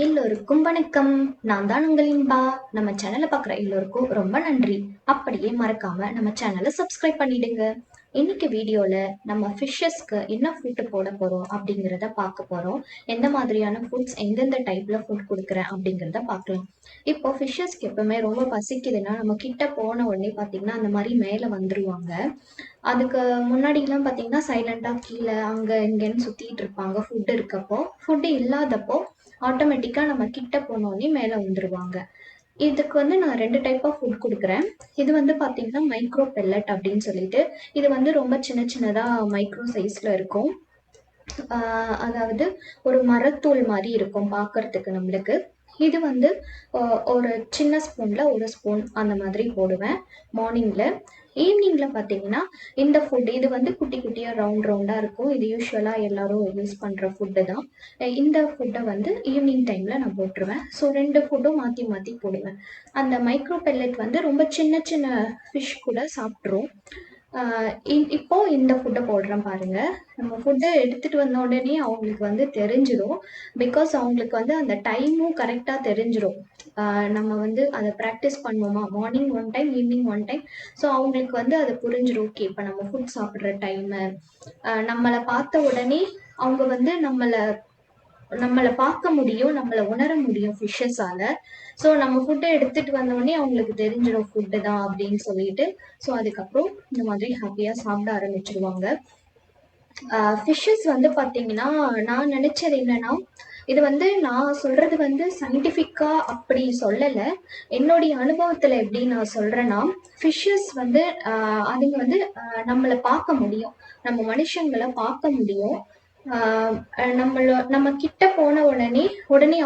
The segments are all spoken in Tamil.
எல்லோருக்கும் வணக்கம். நான் தான் உங்களின் பா. நம்ம சேனலை பார்க்குற எல்லோருக்கும் ரொம்ப நன்றி. அப்படியே மறக்காம நம்ம சேனலை சப்ஸ்கிரைப் பண்ணிடுங்க. இன்னைக்கு வீடியோல நம்ம ஃபிஷ்ஷஸ்க்கு என்ன ஃபுட்டு போட போறோம் அப்படிங்கிறத பார்க்க போறோம். எந்த மாதிரியான ஃபுட்ஸ் எந்தெந்த டைப்ல ஃபுட் கொடுக்குறேன் அப்படிங்கிறத பார்க்கலாம். இப்போ ஃபிஷ்ஷஸ்க்கு எப்பவுமே ரொம்ப பசிக்குதுன்னா நம்ம கிட்ட போன உடனே பார்த்தீங்கன்னா அந்த மாதிரி மேலே வந்துருவாங்க. அதுக்கு முன்னாடிலாம் பார்த்தீங்கன்னா சைலண்டா கீழே அங்க இங்கன்னு சுத்திட்டு இருப்பாங்க. ஃபுட் இருக்கப்போ, ஃபுட் இல்லாதப்போ ஆட்டோமேட்டிக்கா நம்ம கிட்ட போனோடனே மேல வந்துருவாங்க. இதுக்கு வந்து நான் 2 டைப் ஆஃப் ஃபுட் குடுக்குறேன். இது வந்து பார்த்தீங்கன்னா, மைக்ரோ பெல்லட் அப்படின்னு சொல்லிட்டு, இது வந்து ரொம்ப சின்ன சின்னதா மைக்ரோ சைஸ்ல இருக்கும். அதாவது ஒரு மரத்தூள் மாரி இருக்கும் பார்க்கறதுக்கு நம்மளுக்கு. இது வந்து ஒரு சின்ன ஸ்பூன்ல 1 ஸ்பூன் அந்த மாதிரி போடுவேன் மார்னிங்ல. ஈவினிங்ல பார்த்தீங்கன்னா, இந்த ஃபுட் இது வந்து குட்டி குட்டியா ரவுண்ட் ரவுண்டா இருக்கும். இது யூசுவலா எல்லாரும் யூஸ் பண்ற ஃபுட்டு தான். இந்த ஃபுட்டை வந்து ஈவினிங் டைம்ல நான் போட்டுருவேன். ஸோ 2 ஃபுட்டும் மாத்தி மாத்தி போடுவேன். அந்த மைக்ரோ பெல்லட் வந்து ரொம்ப சின்ன சின்ன ஃபிஷ் கூட சாப்பிட்ரும். இப்போ இந்த ஃபுட்டை போடுறேன் பாருங்க. நம்ம ஃபுட்டை எடுத்துட்டு வந்த உடனே அவங்களுக்கு வந்து தெரிஞ்சிடும். பிகாஸ் அவங்களுக்கு வந்து அந்த டைமும் கரெக்டாக தெரிஞ்சிடும். நம்ம வந்து அதை ப்ராக்டிஸ் பண்ணுவோமா, morning one time evening one time. So அவங்களுக்கு வந்து அது புரிஞ்சிடும். ஓகே, இப்போ நம்ம ஃபுட் சாப்பிட்ற டைமு, நம்மளை பார்த்த உடனே அவங்க வந்து நம்மளை பார்க்க முடியும், நம்மளை உணர முடியும் ஃபிஷ்ஷஸால. ஸோ நம்ம ஃபுட்டை எடுத்துட்டு வந்தோடனே அவங்களுக்கு தெரிஞ்சிடும் ஃபுட்டு தான் அப்படின்னு சொல்லிட்டு. ஸோ அதுக்கப்புறம் இந்த மாதிரி ஹாப்பியாக சாப்பிட ஆரம்பிச்சிருவாங்க. ஃபிஷ்ஷஸ் வந்து பார்த்தீங்கன்னா, நான் நினைச்சது என்னன்னா, இது வந்து நான் சொல்றது வந்து சயின்டிஃபிக்கா அப்படி சொல்லல. என்னுடைய அனுபவத்துல எப்படி நான் சொல்றேன்னா, ஃபிஷ்ஷஸ் வந்து அதுங்க வந்து நம்மள பார்க்க முடியும். நம்ம மனுஷங்கள பார்க்க முடியும். நம்ம கிட்ட போன உடனே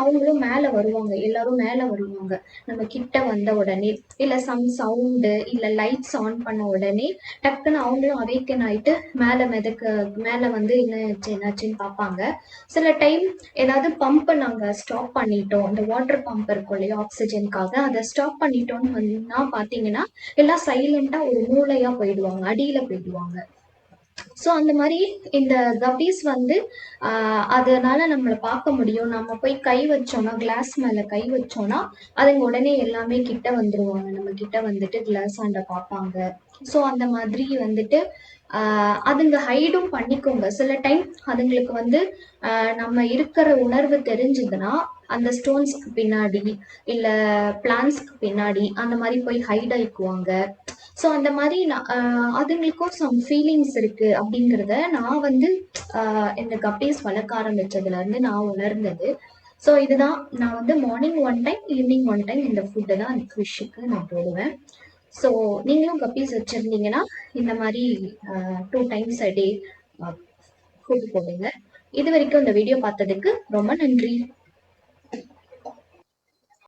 அவங்களும் மேல வருவாங்க. எல்லாரும் மேல வருவாங்க. நம்ம கிட்ட வந்த உடனே, இல்ல சம் சவுண்டு, இல்ல லைட்ஸ் ஆன் பண்ண உடனே டக்குன்னு அவங்களும் அவேக்கன் ஆயிட்டு மேல வந்து என்னாச்சுன்னு பார்ப்பாங்க. சில டைம் ஏதாவது பம்ப் நாங்க ஸ்டாப் பண்ணிட்டோம். இந்த வாட்டர் பம்ப் இருக்கும் இல்லையா, ஆக்சிஜனுக்காக, அதை ஸ்டாப் பண்ணிட்டோம்னு பாத்தீங்கன்னா எல்லாம் சைலண்டா ஒரு மூலையா போயிடுவாங்க, அடியில போயிடுவாங்க. ஸோ அந்த மாதிரி இந்த கப்பீஸ் வந்து அதனால நம்மளை பார்க்க முடியும். நம்ம போய் கை வச்சோம்னா, கிளாஸ் மேல கை வச்சோம்னா அதுங்க உடனே எல்லாமே கிட்ட வந்துருவாங்க. நம்ம கிட்ட வந்துட்டு கிளாஸ் ஆண்ட பார்ப்பாங்க. ஸோ அந்த மாதிரி வந்துட்டு அதுங்க ஹைடும் பண்ணிக்கோங்க. சில டைம் அதுங்களுக்கு வந்து நம்ம இருக்கிற உணர்வு தெரிஞ்சதுன்னா அந்த ஸ்டோன்ஸ்க்கு பின்னாடி இல்ல பிளான்ஸ்க்கு பின்னாடி அந்த மாதிரி போய் ஹைட் ஆயிக்குவாங்க. ஸோ அந்த மாதிரி அதுங்களுக்கும் சம் ஃபீலிங்ஸ் இருக்கு அப்படிங்கிறத நான் வந்து இந்த கப்பீஸ் வளர்க்க ஆரம்பிச்சதுல இருந்து நான் உணர்ந்தது. ஸோ இதுதான், நான் வந்து morning one time evening one time இந்த ஃபுட்டு தான் அந்த ஃபிஷ்ஷுக்கு நான் போடுவேன். ஸோ நீங்களும் கப்பீஸ் வச்சிருந்தீங்கன்னா இந்த மாதிரி 2 டைம்ஸ் அ டே ஃபுட் போடுங்க. இது வரைக்கும் இந்த வீடியோ பார்த்ததுக்கு ரொம்ப நன்றி.